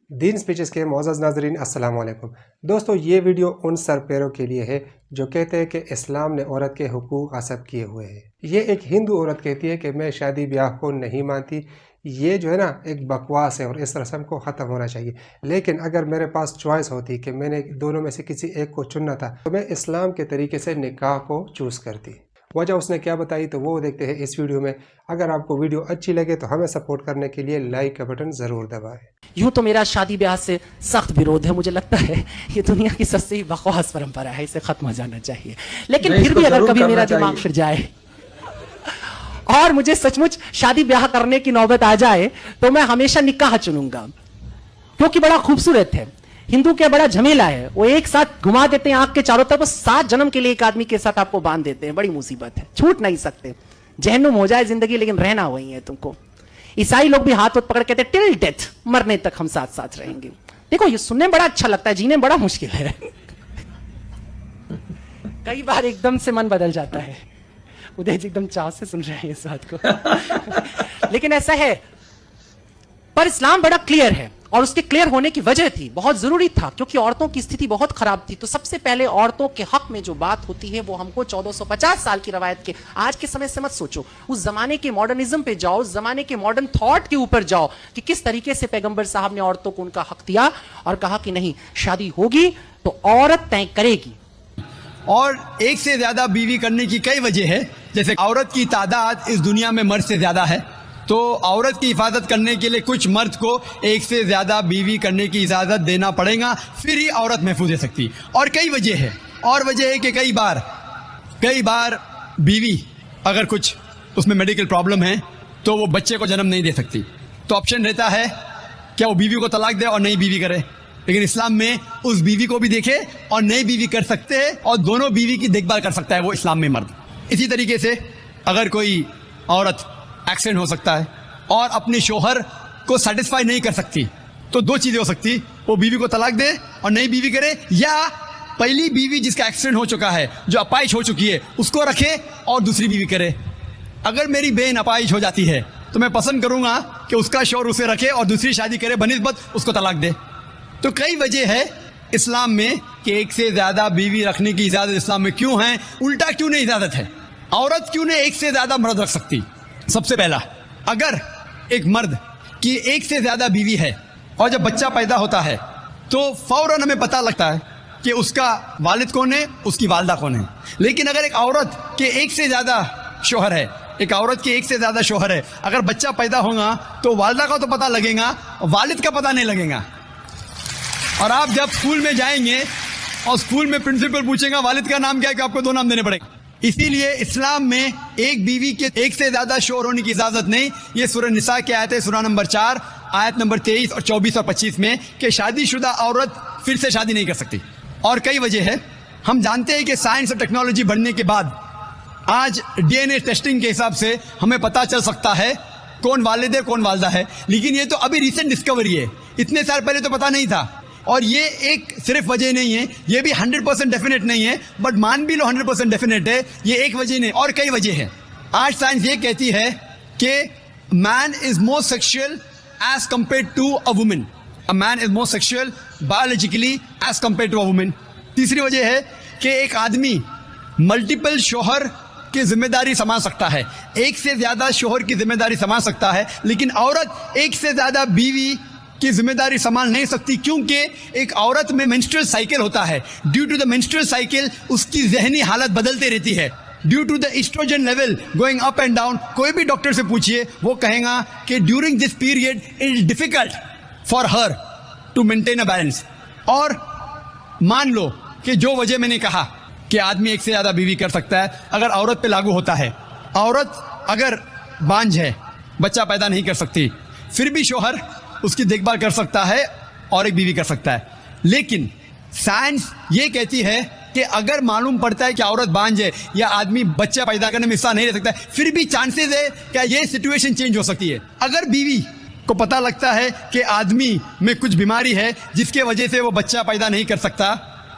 دین speeches کے معزز ناظرین السلام علیکم دوستو، یہ ویڈیو ان سرپیروں کے لیے ہے جو کہتے ہیں کہ اسلام نے عورت کے حقوق غصب کیے ہوئے ہیں۔ یہ ایک ہندو عورت کہتی ہے کہ میں شادی بیاہ کو نہیں مانتی، یہ جو ہے نا ایک بکواس ہے اور اس رسم کو ختم ہونا چاہیے۔ لیکن اگر میرے پاس چوائس ہوتی کہ میں نے دونوں میں سے کسی ایک کو چننا تھا تو میں اسلام کے طریقے سے نکاح کو چوز کرتی۔ وجہ اس نے کیا بتائی تو وہ دیکھتے ہیں اس ویڈیو میں۔ اگر آپ کو ویڈیو اچھی لگے تو ہمیں سپورٹ کرنے کے لیے لائک کا بٹن ضرور دبائیں۔ یوں تو میرا شادی بیاہ سے سخت ویرودھ ہے، مجھے لگتا ہے یہ دنیا کی سب سے بکواس پرمپرا ہے، اسے ختم ہو جانا چاہیے۔ لیکن پھر بھی اگر کبھی میرا دماغ پھر جائے اور مجھے سچ مچ شادی بیاہ کرنے کی نوبت آ جائے تو میں ہمیشہ نکاح چنوں گا، کیونکہ بڑا خوبصورت ہے۔ ہندو کیا بڑا جھمیلا ہے، وہ ایک ساتھ گھما دیتے ہیں آنکھ کے چاروں طرف، 7 جنم کے لیے ایک آدمی کے ساتھ آپ کو باندھ دیتے ہیں، بڑی مصیبت ہے، چھوٹ نہیں سکتے۔ جہنم ہو جائے زندگی لیکن رہنا وہی ہے تم کو۔ عیسائی لوگ بھی ہاتھ پکڑ کہتے ہیں ٹل ڈیتھ، مرنے تک ہم ساتھ ساتھ رہیں گے۔ دیکھو یہ سننے بڑا اچھا لگتا ہے، جینے بڑا مشکل ہے۔ کئی بار ایک دم سے من بدل جاتا ہے۔ ادے جی ایک دم چاو سے سن رہے ہیں اس بات کو، لیکن ایسا ہے۔ پر اسلام بڑا کلیئر ہے اور اس کے کلیئر ہونے کی وجہ تھی، بہت ضروری تھا، کیونکہ عورتوں کی استھتی بہت خراب تھی۔ تو سب سے پہلے عورتوں کے حق میں جو بات ہوتی ہے وہ ہم کو 1450 سال کی روایت کے آج کے سمے سے مت سوچو، اس زمانے کے ماڈرنزم پہ جاؤ، اس زمانے کے ماڈرن تھاٹ کے اوپر جاؤ کہ کس طریقے سے پیغمبر صاحب نے عورتوں کو ان کا حق دیا اور کہا کہ نہیں، شادی ہوگی تو عورت طے کرے گی۔ اور ایک سے زیادہ بیوی کرنے کی کئی وجہ ہے، جیسے عورت کی تعداد اس دنیا میں مرد سے زیادہ ہے، تو عورت کی حفاظت کرنے کے لیے کچھ مرد کو ایک سے زیادہ بیوی کرنے کی اجازت دینا پڑے گا، پھر ہی عورت محفوظ رہ سکتی۔ اور کئی وجہ ہے، اور وجہ ہے کہ کئی بار بیوی اگر کچھ اس میں میڈیکل پرابلم ہے تو وہ بچے کو جنم نہیں دے سکتی، تو آپشن رہتا ہے کیا وہ بیوی کو طلاق دے اور نئی بیوی کرے۔ لیکن اسلام میں اس بیوی کو بھی دیکھے اور نئی بیوی کر سکتے ہیں، اور دونوں بیوی کی دیکھ بھال کر سکتا ہے وہ اسلام میں مرد۔ اسی طریقے سے اگر کوئی عورت ایکسیڈنٹ ہو سکتا ہے اور اپنے شوہر کو سیٹسفائی نہیں کر سکتی تو 2 چیزیں ہو سکتی، وہ بیوی کو طلاق دے اور نئی بیوی کرے، یا پہلی بیوی جس کا ایکسیڈنٹ ہو چکا ہے، جو اپائش ہو چکی ہے، اس کو رکھے اور دوسری بیوی کرے۔ اگر میری بہن اپائش ہو جاتی ہے تو میں پسند کروں گا کہ اس کا شوہر اسے رکھے اور دوسری شادی کرے بنسبت اس کو طلاق دے۔ تو کئی وجہ ہے اسلام میں کہ ایک سے زیادہ بیوی رکھنے کی اجازت اسلام میں کیوں ہے، الٹا کیوں نہیں اجازت ہے، عورت کیوں نہیں ایک سے زیادہ مرد رکھ سکتی۔ سب سے پہلا، اگر ایک مرد کی ایک سے زیادہ بیوی ہے اور جب بچہ پیدا ہوتا ہے تو فوراً ہمیں پتہ لگتا ہے کہ اس کا والد کون ہے، اس کی والدہ کون ہے۔ لیکن اگر ایک عورت کے ایک سے زیادہ شوہر ہے، اگر بچہ پیدا ہوگا تو والدہ کا تو پتہ لگے گا، والد کا پتہ نہیں لگے گا۔ اور آپ جب اسکول میں جائیں گے اور اسکول میں پرنسپل پوچھیں گا والد کا نام کیا ہے، کہ آپ کو 2 نام دینے پڑیں گے۔ اسی لیے اسلام میں ایک بیوی کے ایک سے زیادہ شوہر ہونے کی اجازت نہیں۔ یہ سورہ نساء کی آیت ہے، سورہ نمبر 4 آیت نمبر 23 اور 24 اور 25 میں، کہ شادی شدہ عورت پھر سے شادی نہیں کر سکتی۔ اور کئی وجہ ہے، ہم جانتے ہیں کہ سائنس اور ٹیکنالوجی بڑھنے کے بعد آج DNA ٹیسٹنگ کے حساب سے ہمیں پتہ چل سکتا ہے کون والد ہے کون والدہ ہے، لیکن یہ تو ابھی ریسنٹ ڈسکوری ہے، اتنے سال پہلے تو پتہ نہیں تھا۔ اور یہ ایک صرف وجہ نہیں ہے، یہ بھی 100% ڈیفینیٹ نہیں ہے، بٹ مان بھی لو 100% ڈیفینیٹ ہے، یہ ایک وجہ نہیں، اور کئی وجہ ہے۔ آج سائنس یہ کہتی ہے کہ man is more sexual as compare to a woman, man is more sexual biologically as compare to a woman. تیسری وجہ ہے کہ ایک آدمی ملٹیپل شوہر کی ذمہ داری سنبھال سکتا ہے، ایک سے زیادہ شوہر کی ذمہ داری سنبھال سکتا ہے، لیکن عورت ایک سے زیادہ بیوی کی ذمہ داری سنبھال نہیں سکتی، کیونکہ ایک عورت میں مینسٹرل سائیکل ہوتا ہے۔ Due to the menstrual cycle اس کی ذہنی حالت بدلتے رہتی ہے، due to the estrogen level going up and down. کوئی بھی ڈاکٹر سے پوچھئے، وہ کہیں گا کہ during this period it is difficult for her to maintain a balance. اور مان لو کہ جو وجہ میں نے کہا کہ آدمی ایک سے زیادہ بیوی کر سکتا ہے، اگر عورت پہ لاگو ہوتا ہے، عورت اگر بانجھ ہے، بچہ پیدا نہیں کر سکتی، پھر بھی شوہر اس کی دیکھ بھال کر سکتا ہے اور ایک بیوی کر سکتا ہے۔ لیکن سائنس یہ کہتی ہے کہ اگر معلوم پڑتا ہے کہ عورت بانجھ ہے یا آدمی بچہ پیدا کرنے میں حصہ نہیں لے سکتا ہے، پھر بھی چانسز ہے کہ یہ سچویشن چینج ہو سکتی ہے۔ اگر بیوی کو پتہ لگتا ہے کہ آدمی میں کچھ بیماری ہے جس کے وجہ سے وہ بچہ پیدا نہیں کر سکتا،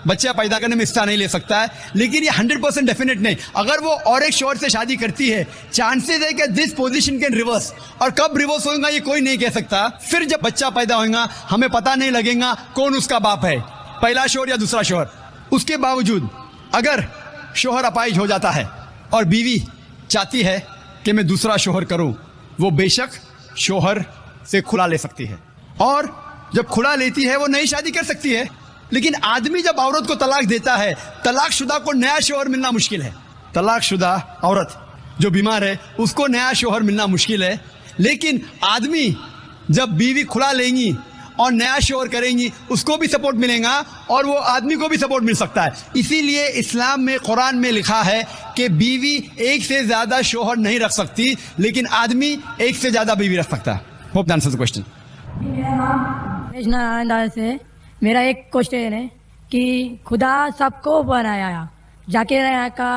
बच्चा पैदा करने में हिस्सा नहीं ले सकता है, लेकिन ये 100% डेफिनेट नहीं। अगर वो और एक शौहर से शादी करती है, चांसेस है कि दिस पोजीशन कैन रिवर्स, और कब रिवर्स होगा ये कोई नहीं कह सकता। फिर जब बच्चा पैदा होगा हमें पता नहीं लगेगा कौन उसका बाप है, पहला शौहर या दूसरा शौहर। उसके बावजूद अगर शौहर अपाहिज हो जाता है और बीवी चाहती है कि मैं दूसरा शौहर करूं, वो बेशक शौहर से खुला ले सकती है, और जब खुला लेती है वो नई शादी कर सकती है। लेकिन आदमी जब औरत को तलाक देता है, तलाक शुदा को नया शौहर मिलना मुश्किल है। तलाक शुदा औरत जो बीमार है उसको नया शौहर मिलना मुश्किल है, लेकिन आदमी जब बीवी खुला लेंगी और नया शौहर करेंगी उसको भी सपोर्ट मिलेगा और वो आदमी को भी सपोर्ट मिल सकता है। इसीलिए इस्लाम में, कुरान में लिखा है कि बीवी एक से ज्यादा शौहर नहीं रख सकती, लेकिन आदमी एक से ज्यादा बीवी रख सकता है। Hope that answers the question. से मेरा एक क्वेश्चन है कि खुदा सबको बनाया, जाकिर नायक का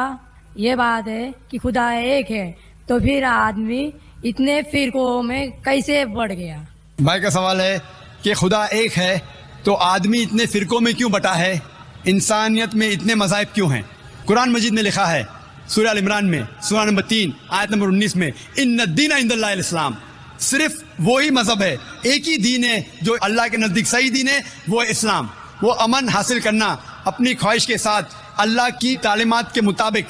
ये बात है कि खुदा एक है, तो फिर आदमी इतने फिरकों में कैसे बढ़ गया? भाई का सवाल है कि खुदा एक है तो आदमी इतने फिरकों में क्यों बटा है, इंसानियत में इतने मज़ाहिब क्यों हैं? कुरान मजीद में लिखा है सूरह अल इमरान में सूरह नंबर 3 आयत नंबर 19 में, इन्ना दीना इंदल्लाहिल इस्लाम, सिर्फ वही मजहब है, एक ही दीन है जो अल्लाह के नज़दीक सही दीन है, वो है इस्लाम। वो अमन हासिल करना अपनी ख्वाहिश के साथ अल्लाह की तालीमात के मुताबिक।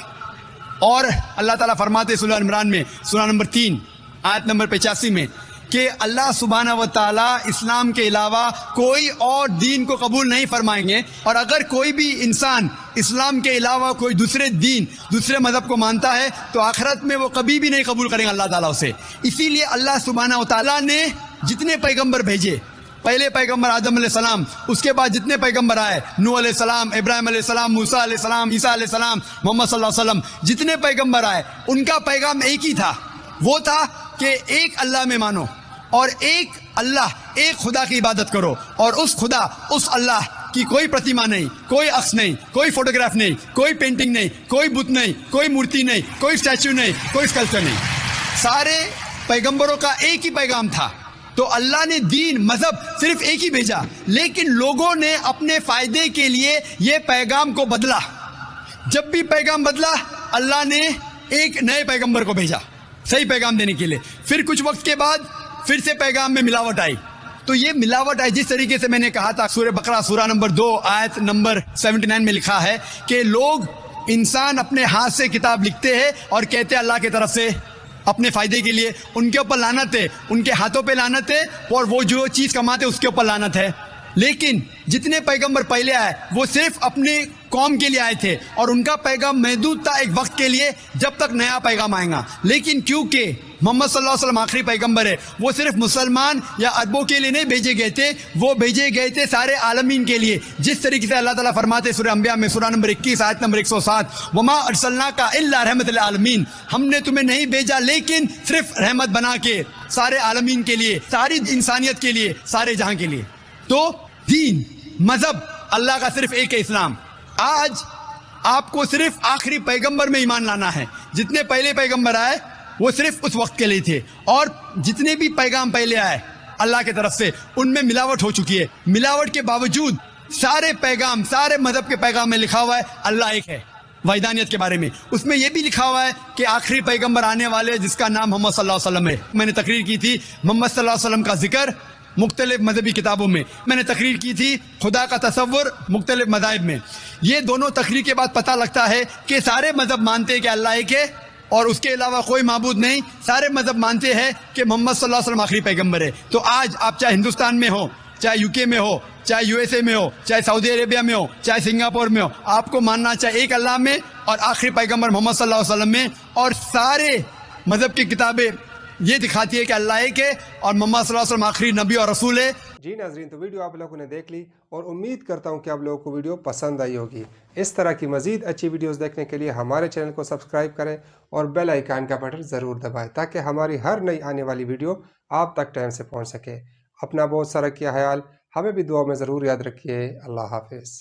और अल्लाह ताला फरमाते सूरह इमरान में सूरह नंबर 3 आयत नंबर 85 में कि अल्लाह सुब्हाना व ताला इस्लाम के अलावा कोई और दीन को कबूल नहीं फरमाएंगे, और अगर कोई भी इंसान इस्लाम के अलावा कोई दूसरे दीन, दूसरे मज़हब को मानता है तो आखिरत में वो कभी भी नहीं कबूल करेंगे अल्लाह ताला उसे। इसीलिए अल्लाह सुब्हाना व ताला ने जितने पैगम्बर भेजे, पहले पैगम्बर आदम अलैहिस्सलाम, उसके बाद जितने पैगम्बर आए, नूह अलैहिस्सलाम, इब्राहिम अलैहिस्सलाम, मूसा अलैहिस्सलाम, ईसा अलैहिस्सलाम, मोहम्मद सल्लल्लाहु अलैहि वसल्लम, जितने पैगम्बर आए उनका पैगाम एक ही था। वो था कि एक अल्लाह में मानो और एक अल्लाह, एक खुदा की इबादत करो, और उस खुदा, उस अल्लाह की कोई प्रतिमा नहीं, कोई अक्स नहीं, कोई फोटोग्राफ नहीं, कोई पेंटिंग नहीं, कोई बुत नहीं, कोई मूर्ति नहीं, कोई स्टैचू नहीं, कोई स्कल्पचर नहीं। सारे पैगंबरों का एक ही पैगाम था। तो अल्लाह ने दीन, मजहब सिर्फ एक ही भेजा, लेकिन लोगों ने अपने फायदे के लिए ये पैगाम को बदला। जब भी पैगाम बदला अल्लाह ने एक नए पैगंबर को भेजा सही पैगाम देने के लिए। फिर कुछ वक्त के बाद फिर से पैगाम में मिलावट आई। तो ये मिलावट आई जिस तरीके से मैंने कहा था, सूरह बकरा सूरह नंबर 2 आयत नंबर 79 में लिखा है कि लोग, इंसान अपने हाथ से किताब लिखते हैं और कहते हैं अल्लाह की तरफ से अपने फायदे के लिए। उनके ऊपर लानत है, उनके हाथों पे लानत है, और वो जो चीज कमाते उसके ऊपर लानत है। लेकिन जितने पैगंबर पहले आए वो सिर्फ अपने कौम के लिए आए थे, और उनका पैगाम महदूद था एक वक्त के लिए, जब तक नया पैगाम आएगा। लेकिन क्योंकि मोहम्मद सल्लल्लाहु अलैहि वसल्लम आखिरी पैगंबर है, वो सिर्फ मुसलमान या अरबों के लिए नहीं भेजे गए थे, वो भेजे गए थे सारे आलमीन के लिए। जिस तरीके से अल्लाह ताला फरमाते सूरह अंबिया में सूरह नंबर 21 आयत नंबर 107, वमा अरसलनाका इल्ला रहमतल आलमीन, हमने तुम्हें नहीं भेजा लेकिन सिर्फ रहमत बना के सारे आलमीन के लिए, सारी इंसानियत के लिए, सारे जहां के लिए। तो दीन, मजहब अल्लाह का सिर्फ एक है, इस्लाम। आज आपको सिर्फ आखिरी पैगंबर में ईमान लाना है। जितने पहले पैगंबर आए वो सिर्फ उस वक्त के लिए थे, और जितने भी पैगाम पहले आए अल्लाह की तरफ से उनमें मिलावट हो चुकी है। मिलावट के बावजूद सारे पैगाम, सारे मजहब के पैगाम में लिखा हुआ है अल्लाह एक है। वैदानियत के बारे में उसमें यह भी लिखा हुआ है कि आखिरी पैगंबर आने वाले जिसका नाम मोहम्मद सल्लल्लाहु अलैहि वसल्लम है। मैंने तकरीर की थी मोहम्मद सल्लल्लाहु अलैहि वसल्लम का जिक्र मुख्तलिफ मजहबी किताबों में, मैंने तकरीर की थी खुदा का तसव्वुर मुख्तलिफ मज़ाहिब में। ये दोनों तकरीर के बाद पता लगता है कि सारे मजहब मानते हैं कि अल्लाह एक है और उसके अलावा कोई माबूद नहीं। सारे मजहब मानते हैं कि मोहम्मद सल्लल्लाहु अलैहि वसल्लम आखिरी पैगंबर है। तो आज आप चाहे हिंदुस्तान में हो, चाहे यूके में हो, चाहे यूएसए में हो, चाहे सऊदी अरेबिया में हो, चाहे सिंगापुर में हो, आपको मानना चाहिए एक अल्लाह में और आखिरी पैगंबर मोहम्मद सल्लल्लाहु अलैहि वसल्लम में। और सारे मजहब की किताबें ये दिखाती है कि अल्लाह एक है और मोहम्मद सल्लल्लाहु अलैहि वसल्लम आखिरी नबी और रसूल है। जी नाज़रीन, तो वीडियो आप लोगों ने देख ली और उम्मीद करता हूँ कि आप लोगों को वीडियो पसंद आई होगी। इस तरह की मज़ीद अच्छी वीडियोस देखने के लिए हमारे चैनल को सब्सक्राइब करें और बेल आइकन का बटन ज़रूर दबाएं ताकि हमारी हर नई आने वाली वीडियो आप तक टाइम से पहुँच सके। अपना बहुत सारा किया ख्याल, हमें भी दुआ में ज़रूर याद रखिए। अल्लाह हाफिज़।